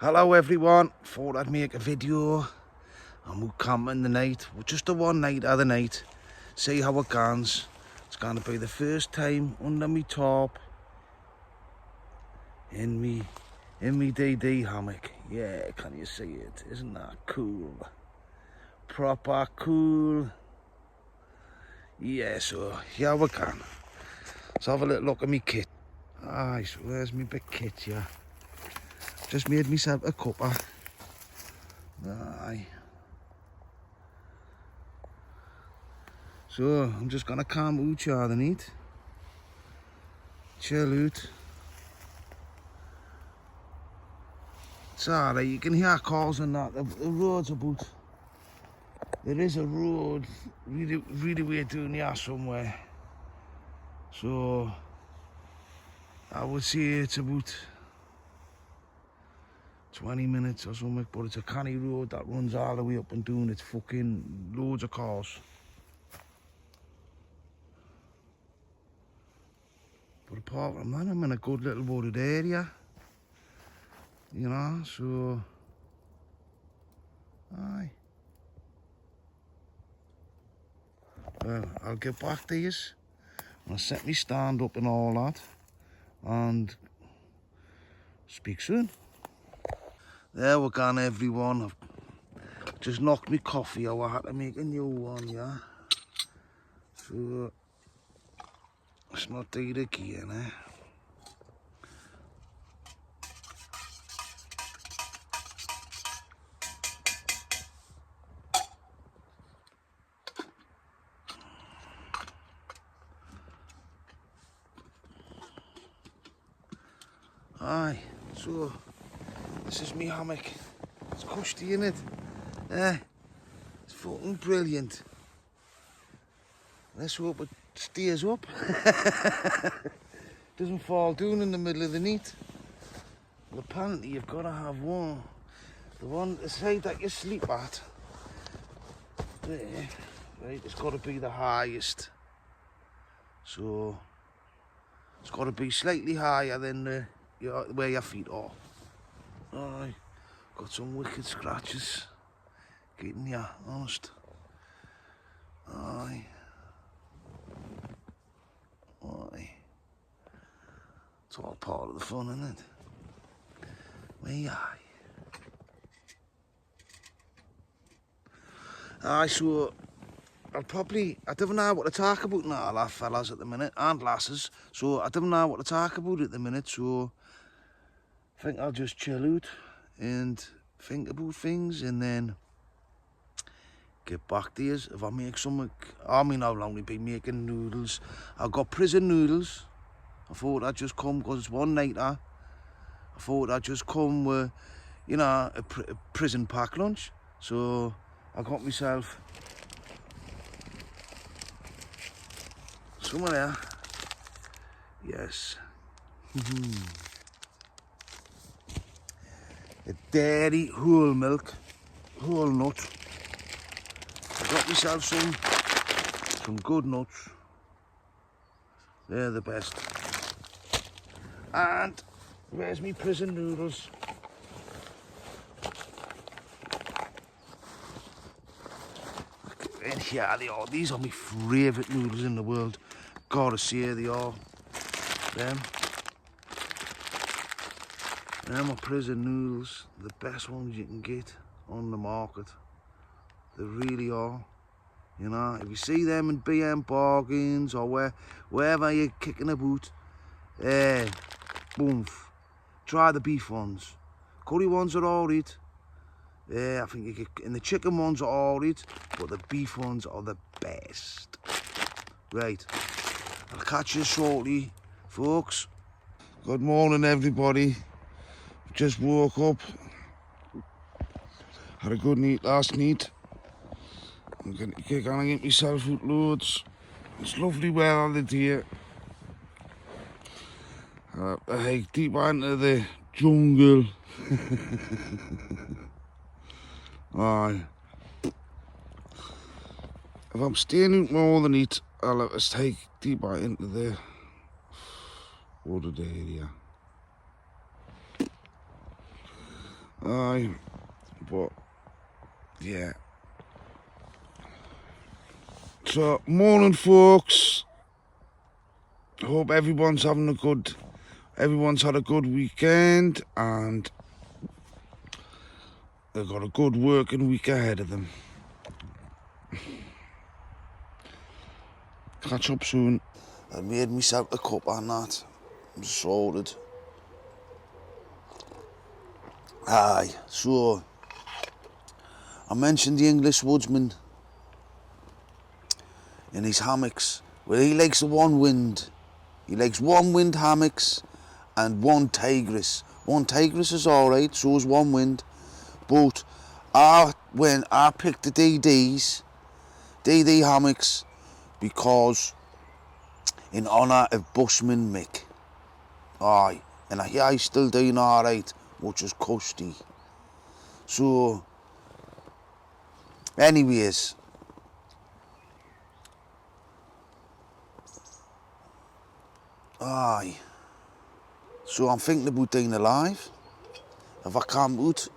Hello everyone, thought I'd make a video. I'm out camping the night, just the one night of the night. See how it goes. It's gonna be the first time under me top in me DD hammock. Yeah, can you see it? Isn't that cool? Proper cool. Yeah, so here we can. Let's have a little look at me kit. Aye, so there's me big kit, yeah. Just made myself a cuppa. Aye. So I'm just gonna camp out here the night. Chill out. It's alright, you can hear cars and that. The road's about. There is a road really way down here somewhere. So I would say it's about 20 minutes or something, but it's a canny road that runs all the way up and down. It's fucking loads of cars. But apart from that, I'm in a good little wooded area. You know, so aye. Well, I'll get back to yous. I'll set me stand up and all that, and speak soon. There we go, everyone. I've just knocked me coffee out. I had to make a new one, yeah. So it's not dead again, eh? Aye, so this is me hammock. It's cushy, innit? Eh? It's fucking brilliant. Let's hope it stays up. Doesn't fall down in the middle of the night. Well, apparently you've got to have one. The side that you sleep at. There, right, it's got to be the highest. So it's got to be slightly higher than where your feet are. Aye, got some wicked scratches. Getting ya, honest. Aye. Aye. It's all part of the fun, isn't it? Way aye. Aye, so I don't know what to talk about now, fellas, at the minute, and lasses. So I don't know what to talk about at the minute, so I think I'll just chill out and think about things and then get back to you if I make something. I mean, I'll only be making noodles. I've got prison noodles. I thought I'd just come, because it's one nighter. I thought I'd just come with, you know, a prison pack lunch. So I got myself some of there. Yes. A dairy whole milk, whole nut. I got myself some good nuts. They're the best. And where's me prison noodles? And here they are. These are my favourite noodles in the world. Gotta say they are. Them are prison noodles. The best ones you can get on the market. They really are. You know, if you see them in BM bargains or wherever you're kicking about, boom, try the beef ones. Curry ones are alright. I think you get, and the chicken ones are alright, but the beef ones are the best. Right, I'll catch you shortly, folks. Good morning, everybody. Just woke up. Had a good night last night. I'm gonna get myself out loads. It's lovely weather today. I hike deep into the jungle. Aye. If I'm staying out more than it, I'll have to hike deeper into the wooded area. Aye, but yeah. So, morning folks. Hope everyone's had a good weekend and they've got a good working week ahead of them. Catch up soon. I made myself a cup and that. I'm sorted. Aye, so I mentioned the English woodsman in his hammocks. Well, he likes the one wind. He likes one wind hammocks and one Tigris. One Tigris is alright, so is one wind. But when I picked the DD hammocks, because in honour of Bushman Mick. Aye, and I hear he's still doing alright, which is custy. So, anyways, aye. So I'm thinking about doing alive. If I can't out.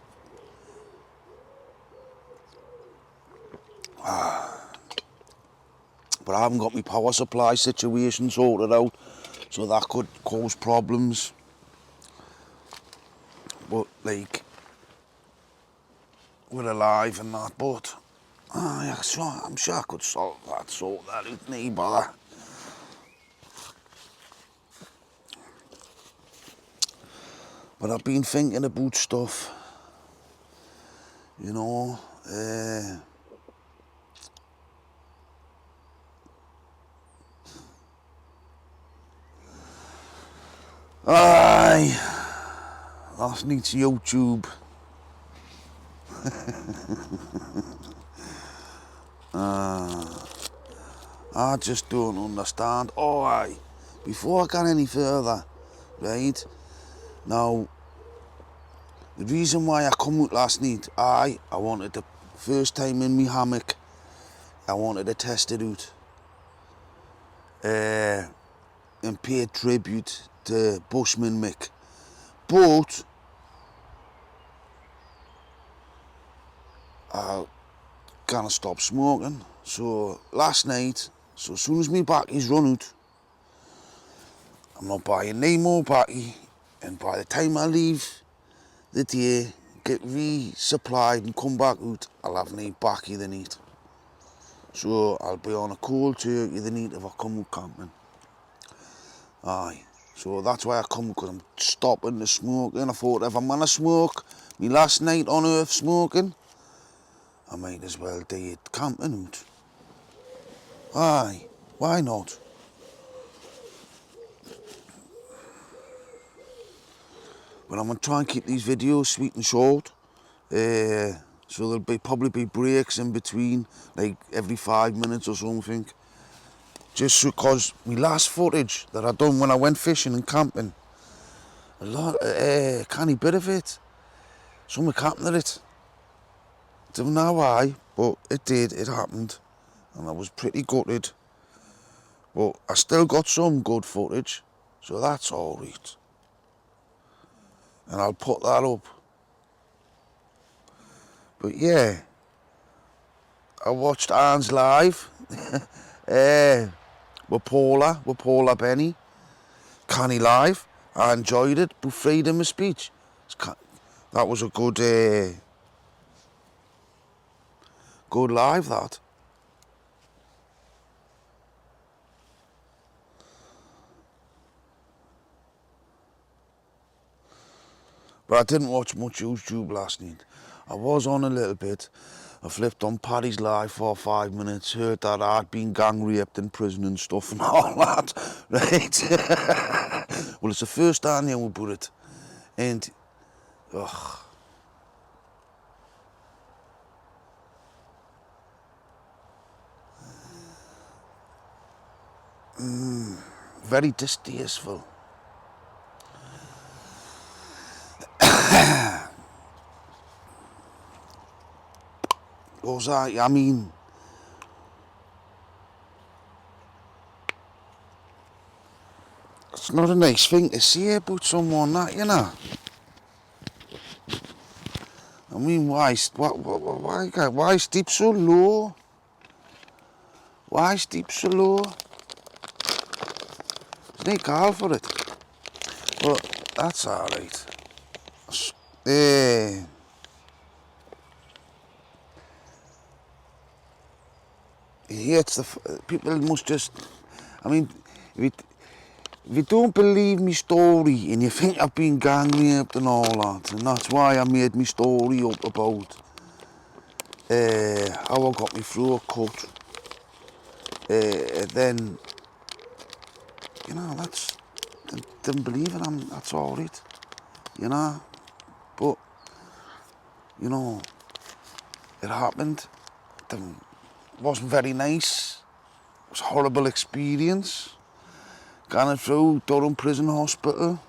But I haven't got my power supply situation sorted out, so that could cause problems. But like, we're alive and that, but yeah, I'm sure I could sort that out, no bother. But I've been thinking about stuff, you know, aye, that needs YouTube. I just don't understand. Oh, aye, before I get any further, right, now, the reason why I come out last night, I wanted the first time in my hammock, I wanted to test it out. And pay tribute to Bushman Mick. But I can't stop smoking. So last night, so as soon as my baccy's run out, I'm not buying no more backy, and by the time I leave the day, get resupplied and come back out, I'll have no backy the night. So I'll be on a cold turkey the night if I come out camping. Aye, so that's why I come, because I'm stopping the smoking. I thought if I'm gonna smoke my last night on earth smoking, I might as well do it camping out. Aye, why not? But I'm gonna try and keep these videos sweet and short. So there'll probably be breaks in between, like every 5 minutes or something. Just because my last footage that I done when I went fishing and camping, a lot, canny bit of it, something happened to it. Don't know why, but it happened, and I was pretty gutted. But I still got some good footage, so that's alright. And I'll put that up. But yeah, I watched Arn's live with Paula Benny, Canny live. I enjoyed it, but freedom of speech. That was a good live, that. But I didn't watch much YouTube last night. I was on a little bit. I flipped on Paddy's live for 5 minutes, heard that I'd been gang raped in prison and stuff and all that, right? Well, it's the first time I knew about it. And, ugh. Very distasteful. Was I mean, it's not a nice thing to say about someone, that, you know. I mean, why steep so low? Why steep so low? There's no call for it. But that's alright. Yeah, it's people must just, I mean, if you don't believe me story and you think I've been gang raped and all that, and that's why I made me story up about how I got me throat cut, then, you know, then believe it, that's alright, you know, but, you know, it happened, it wasn't very nice, it was a horrible experience, going through Durham Prison Hospital,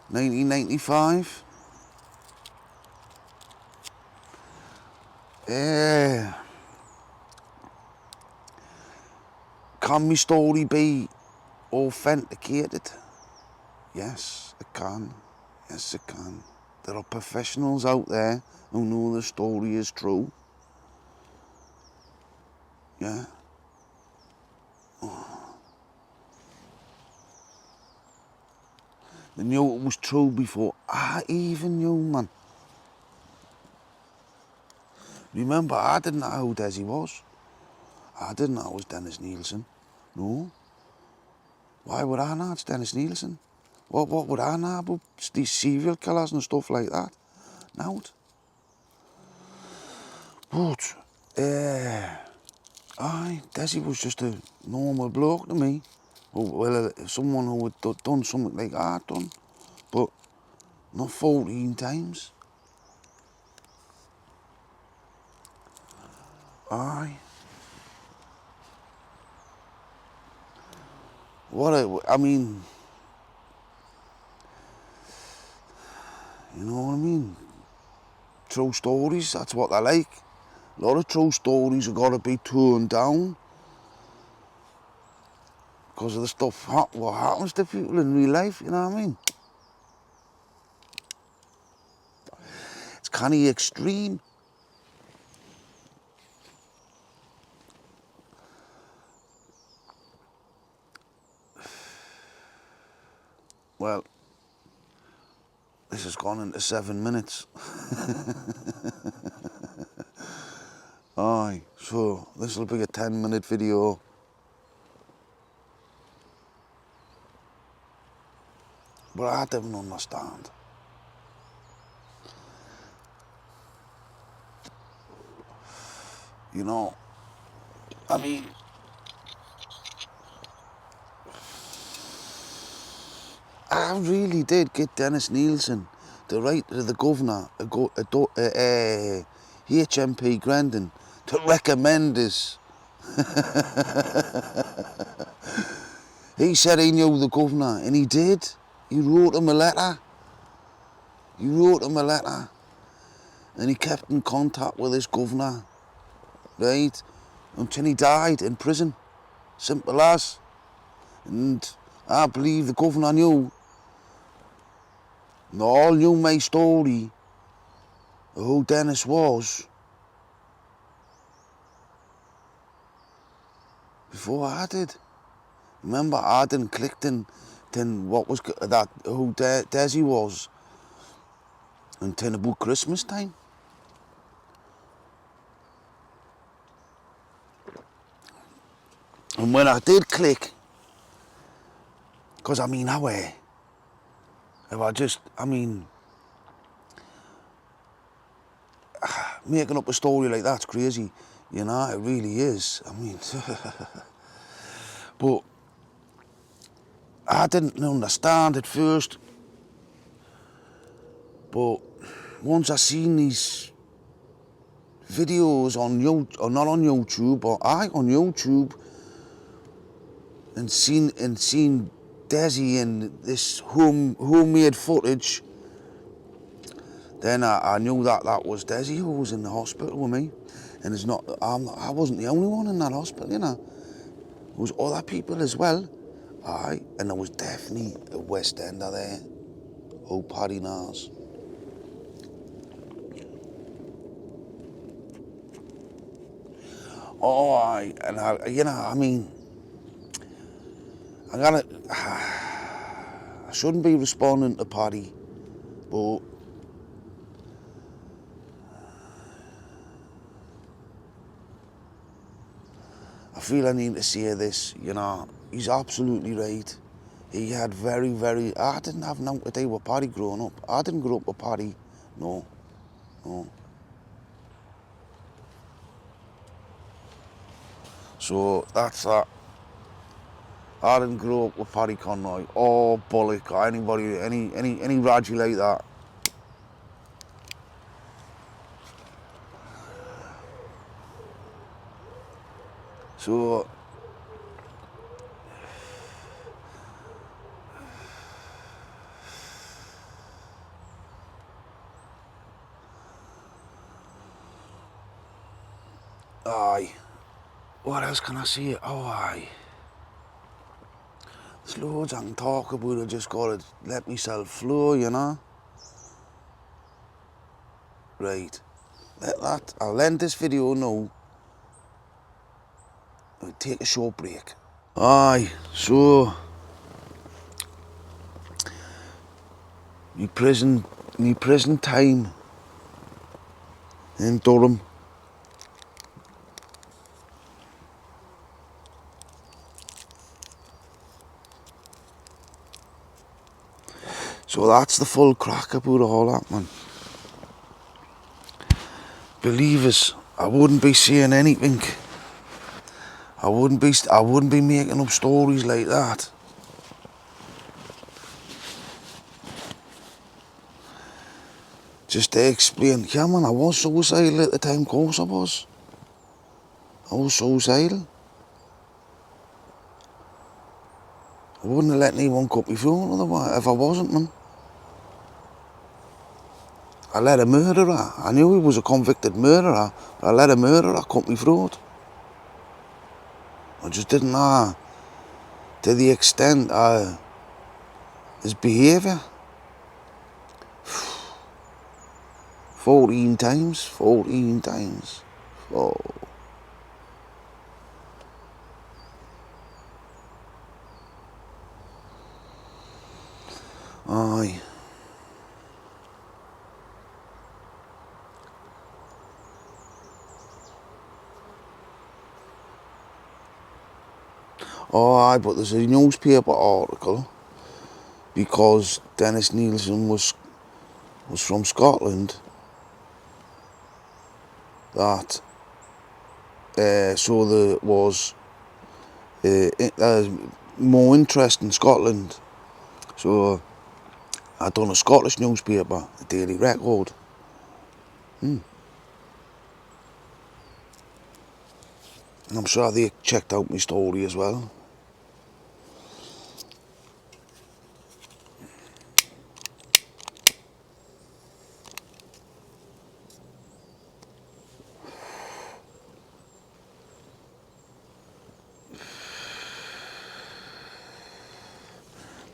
1995. Can my story be authenticated? Yes, it can. Yes, it can. There are professionals out there who know the story is true. Yeah. They knew it was true before I even knew, man. Remember, I didn't know who Desi was. I didn't know it was Dennis Nielsen. No. Why would I know it's Dennis Nielsen? What would I know about these serial killers and stuff like that? No. But, Desi was just a normal bloke to me. Well, someone who had done something like I'd done, but not 14 times. Aye. I mean, you know what I mean? True stories, that's what I like. A lot of true stories have got to be toned down because of the stuff, what happens to people in real life, you know what I mean? It's kind of extreme. Well, this has gone into 7 minutes. Aye, so this will be a 10-minute video. But I didn't understand. You know, I mean, I really did get Dennis Nielsen to write to the governor, HMP Grandin, to recommend this. He said he knew the governor, and he did. He wrote him a letter. And he kept in contact with his governor, right, until he died in prison. Simple as. And I believe the governor knew, and all knew my story of who Dennis was before I did. Remember, I didn't click then what was that, who Desi was, until about Christmas time. And when I did click, because I mean, making up a story like that's crazy, you know, it really is. I mean, but I didn't understand at first, but once I seen these videos on YouTube, or not on YouTube, but on YouTube, and seen Desi and this homemade footage, then I knew that was Desi who was in the hospital with me, and I wasn't the only one in that hospital, you know. There was other people as well, aye, and there was definitely a West Ender there, old Paddy Nars. Oh, and you know, I mean, I shouldn't be responding to Paddy, but I feel I need to say this, you know, he's absolutely right. He had I didn't have nothing to do with Paddy growing up. I didn't grow up with Paddy, no, no. So that's that. I didn't grow up with Paddy Conroy or Bullock or anybody, any Raji like that. So, aye. What else can I say? Oh, aye. There's loads I can talk about. I just gotta let myself flow, you know. Right. I'll end this video now. I'll take a short break. Aye, so me prison time in Durham. So that's the full crack about all that, man. Believe us, I wouldn't be saying anything. I wouldn't be making up stories like that. Just to explain, yeah man, I was suicidal at the time, of course I was. I was suicidal. I wouldn't have let anyone cut me through otherwise if I wasn't, man. I let a murderer, I knew he was a convicted murderer, but I let a murderer cut me throat. I just didn't know to the extent his behaviour. 14 times. Oh. Aye. Oh, aye, but there's a newspaper article because Dennis Nielsen was from Scotland that so there was more interest in Scotland. So I done a Scottish newspaper, the Daily Record. And I'm sure they checked out my story as well.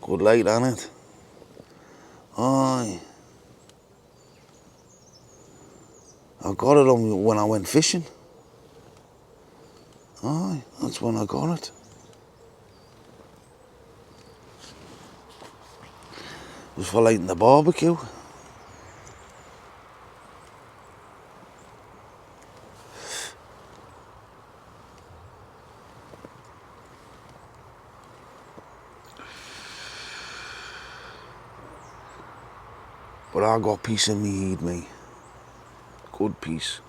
Good light on it. Aye. I got it on when I went fishing. Aye, that's when I got it. It was for lighting the barbecue. But I got peace in me heed, me. Good peace.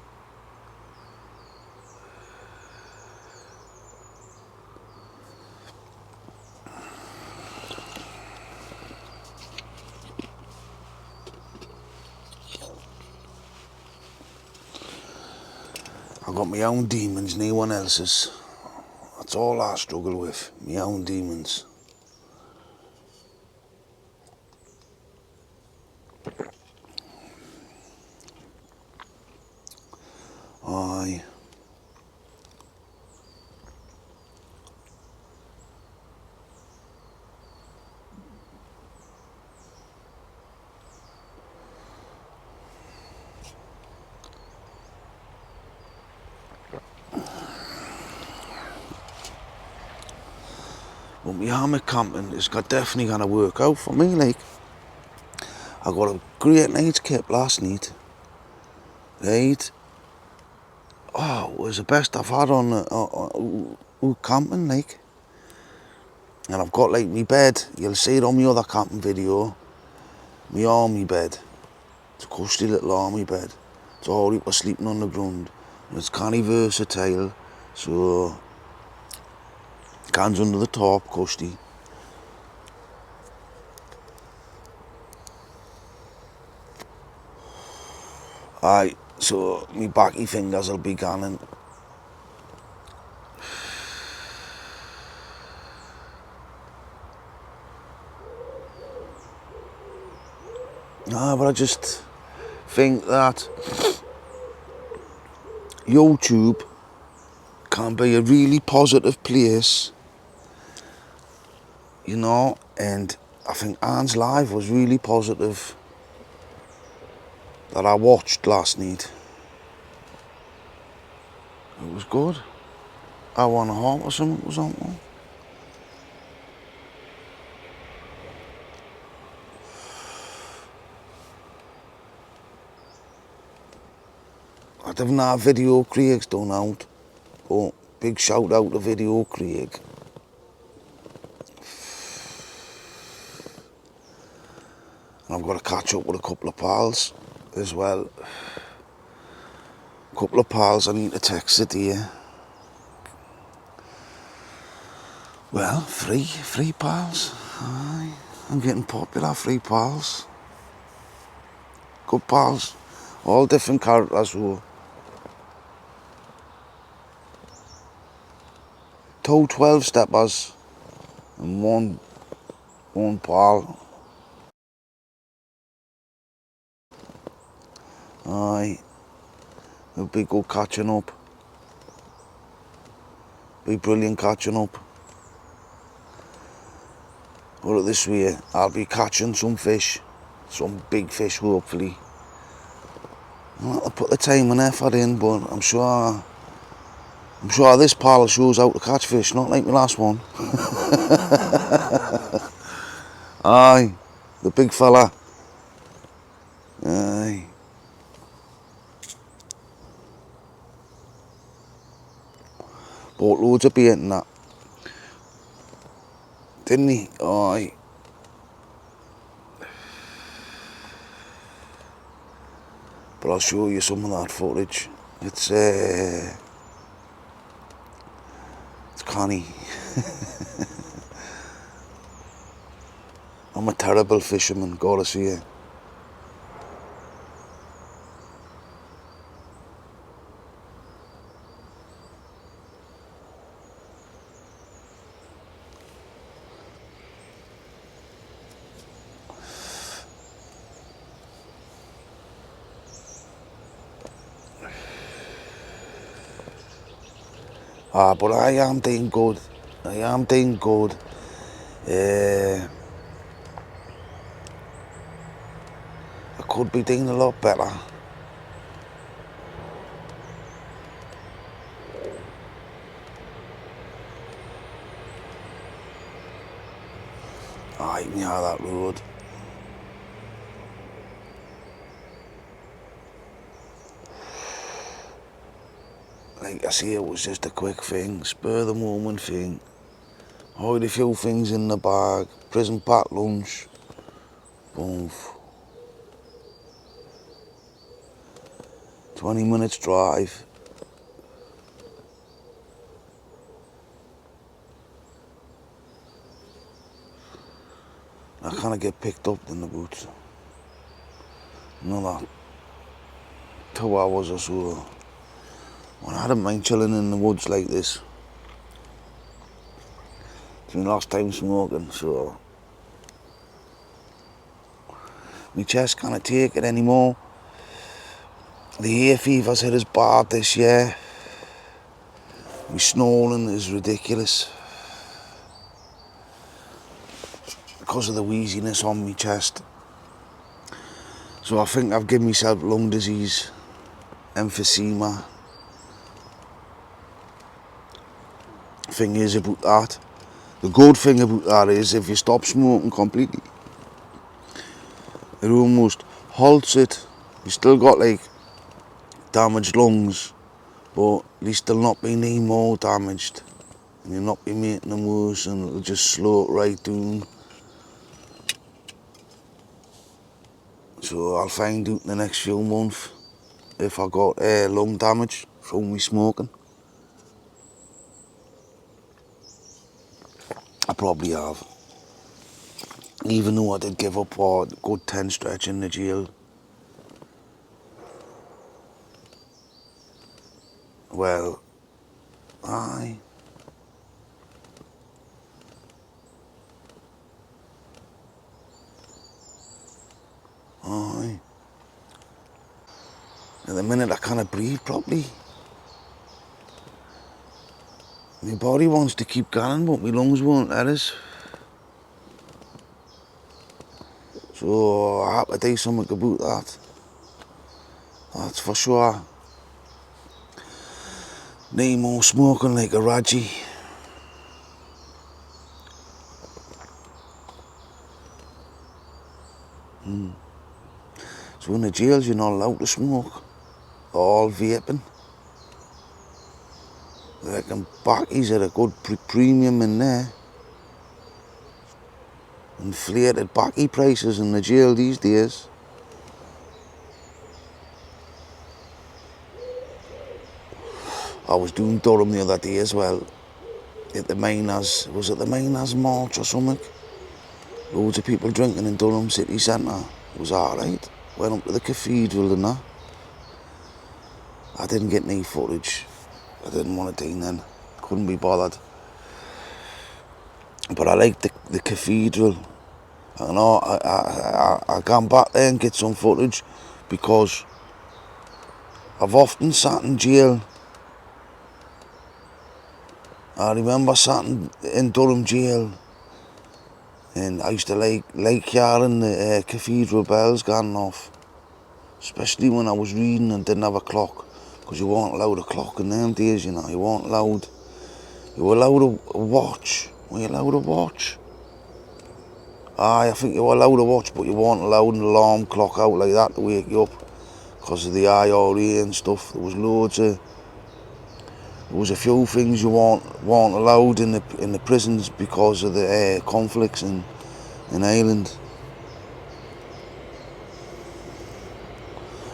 I got my own demons, no one else's. That's all I struggle with, my own demons. Aye. But my hammock camping is definitely going to work out for me. Like, I got a great night's kip last night, right? Oh, it was the best I've had on camping, like. And I've got like my bed, you'll see it on my other camping video, my army bed. It's a cushy little army bed. It's alright for sleeping on the ground. And it's kind of versatile, so cans under the top, cushy. Aye, so my backy fingers will be ganning. But I just think that YouTube can be a really positive place, you know, and I think Anne's live was really positive that I watched last night. It was good. Hour and a half or something was on. I didn't have Video Craig's done out, but big shout out to Video Craig. And I've got to catch up with a couple of pals as well. A couple of pals I need to text today. Well, free pals. Aye, I'm getting popular, free pals. Good pals. All different characters who. 2 12-steppers and one pal. Aye, it'll be good catching up. Be brilliant catching up. Put it this way, I'll be catching some fish, some big fish hopefully. I'll put the time and effort in, but I'm sure this pal shows how to catch fish, not like my last one. Aye, the big fella. Aye. Bought loads of bait and that. Didn't he? Aye. But I'll show you some of that footage. It's canny. I'm a terrible fisherman, gotta say it. But I am doing good. I am doing good. I could be doing a lot better. Aye, yeah, that road. Like I say, it was just a quick thing, spur of the moment thing. Hide a few things in the bag, prison packed lunch, boom. 20 minutes drive. I kind of get picked up in the boots. Another 2 hours or so. Well, I don't mind chilling in the woods like this. It's my last time smoking, so my chest can't take it anymore. The hay fever's hit us bad this year. My snoring is ridiculous because of the wheeziness on my chest. So I think I've given myself lung disease, emphysema. Thing is about that, The good thing about that is if you stop smoking completely, it almost halts it. You still got like damaged lungs, but they still not be any more damaged. And you'll not be making them worse, and it'll just slow it right down. So I'll find out in the next few months if I got lung damage from me smoking. I probably have. Even though I did give up a good 10 stretch in the jail. Well, aye. Aye. At the minute I can't breathe properly. My body wants to keep going, but my lungs won't let us. So I have to do something about that. That's for sure. No more smoking like a Raji. So in the jails you're not allowed to smoke. They're all vaping. I reckon backies are a good premium in there. Inflated backy prices in the jail these days. I was doing Durham the other day as well. At the Miners, was it the Miners March or something? Loads of people drinking in Durham city centre. It was alright. Went up to the cathedral and that. I didn't get any footage. I didn't want to do then. Couldn't be bothered. But I liked the cathedral. I know I gone back there and get some footage because I've often sat in jail. I remember sat in Durham jail, and I used to like hearing the cathedral bells going off, especially when I was reading and didn't have a clock, because you weren't allowed a clock in them days, you know. You weren't allowed. You were allowed a watch. Were you allowed a watch? Aye, I think you were allowed a watch, but you weren't allowed an alarm clock out like that to wake you up because of the IRA and stuff. There was a few things you weren't allowed in the prisons because of the conflicts in Ireland.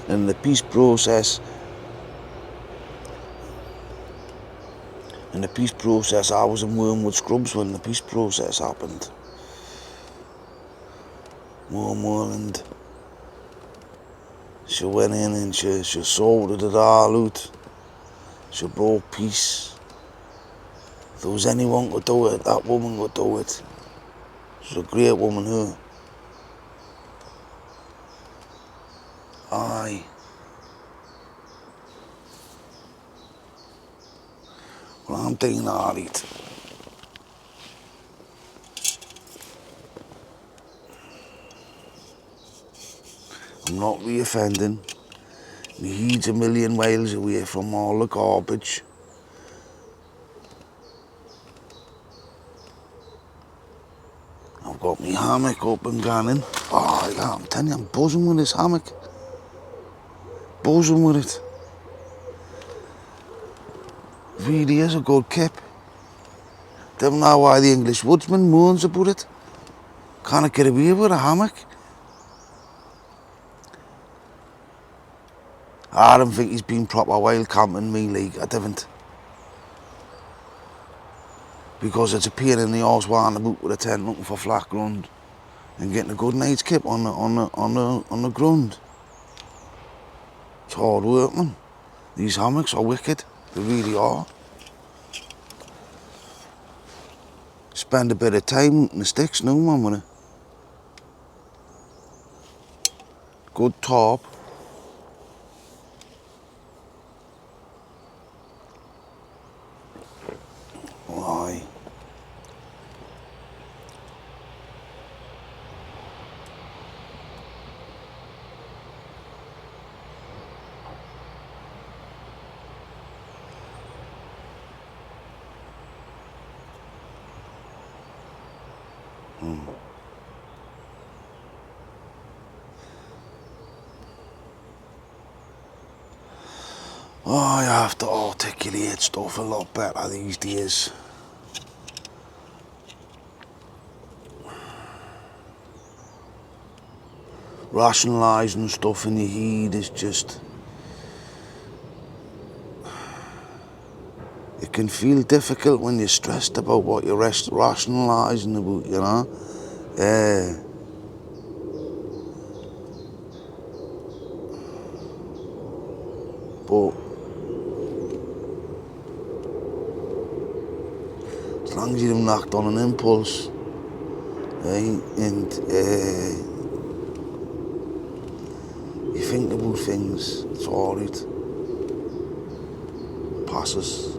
And the peace process, I was in Wormwood Scrubs when the peace process happened. Wormwood, she went in and she sorted it all out. She brought peace. If there was anyone could do it, that woman could do it. She's a great woman, her. Aye. Well, I'm doing alright. I'm not reoffending. My heat's a million miles away from all the garbage. I've got my hammock up and going. Oh, yeah, I'm telling you, I'm buzzing with this hammock. Buzzing with it. Really is a good kip. Don't know why the English woodsman moans about it. Can't get away with a hammock. I don't think he's been proper wild camping me, like, I haven't. Because it's a pain in the arse wandering about with a tent looking for flat ground and getting a good night's kip on the ground. It's hard work, man. These hammocks are wicked. They really are. Spend a bit of time in the sticks now, man, with a good top. Aye. Oh, I have to articulate stuff a lot better these days. Rationalising stuff in your head is just... It can feel difficult when you're stressed about what you're rationalising about, you know? Yeah. But as long as you don't act on an impulse, right, and you think about things, it's alright. Passes.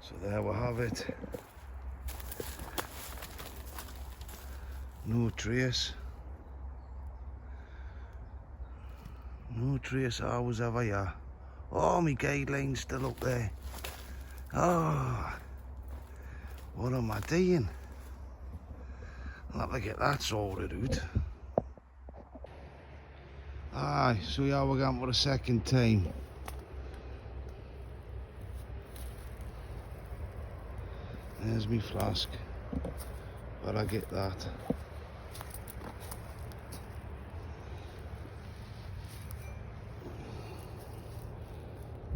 So there we have it. No trace. No trace I was ever here. Oh, my guideline's still up there. Oh, what am I doing? I'll have to get that sorted out. Aye, so yeah, we're going for the second time. There's me flask. But I get that.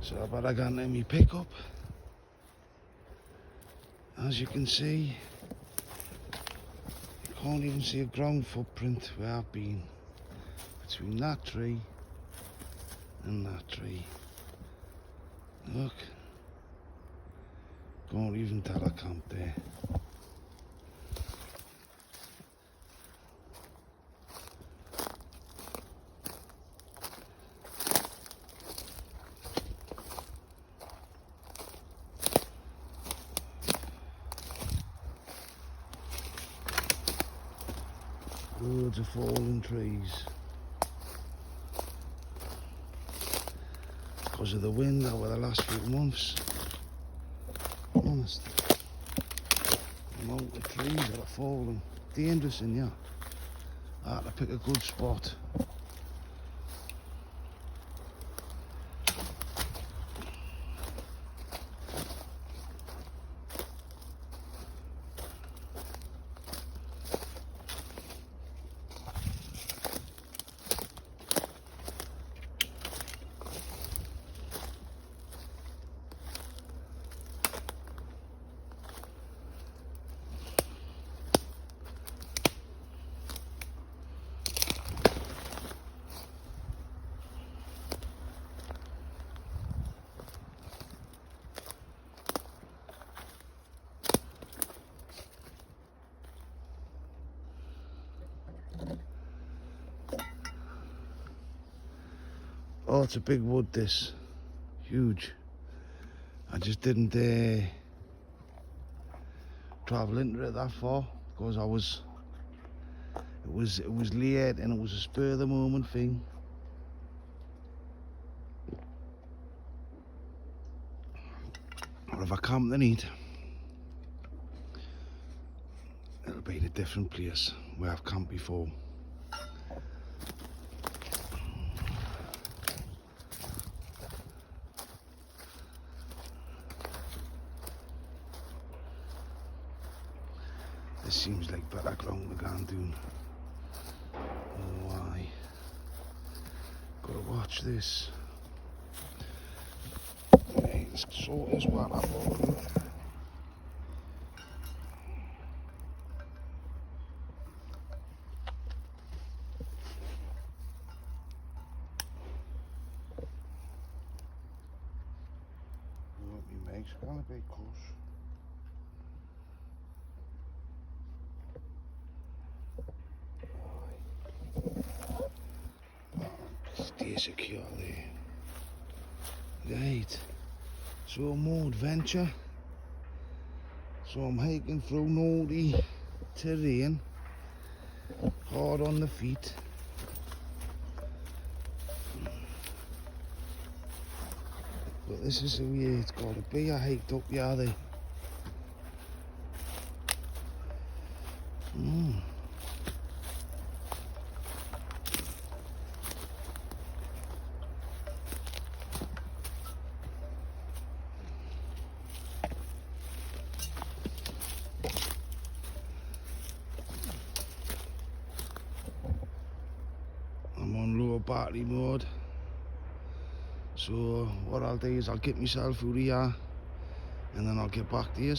So I better go into my pickup. As you can see, you can't even see a ground footprint where I've been. Between that tree and that tree. Look. Can't even tell I camped there. Loads of fallen trees. Because of the wind over the last few months. Honest. The amount of trees that are falling. Dangerous in here. I had to pick a good spot. Oh, it's a big wood, this. Huge. I just didn't travel into it that far because it was late and it was a spur of the moment thing. But if I camp the night, it'll be in a different place where I've camped before. This seems like better ground to go and do. Oh, why? Gotta watch this. Right, let's sort this one up a little bit. My meg's gonna be close. Stay secure there. Right, so more adventure. So I'm hiking through naughty terrain, hard on the feet. But this is the way it's got to be. I hiked up the other. I'm on low battery mode. So what I'll do is I'll get myself through here and then I'll get back to you.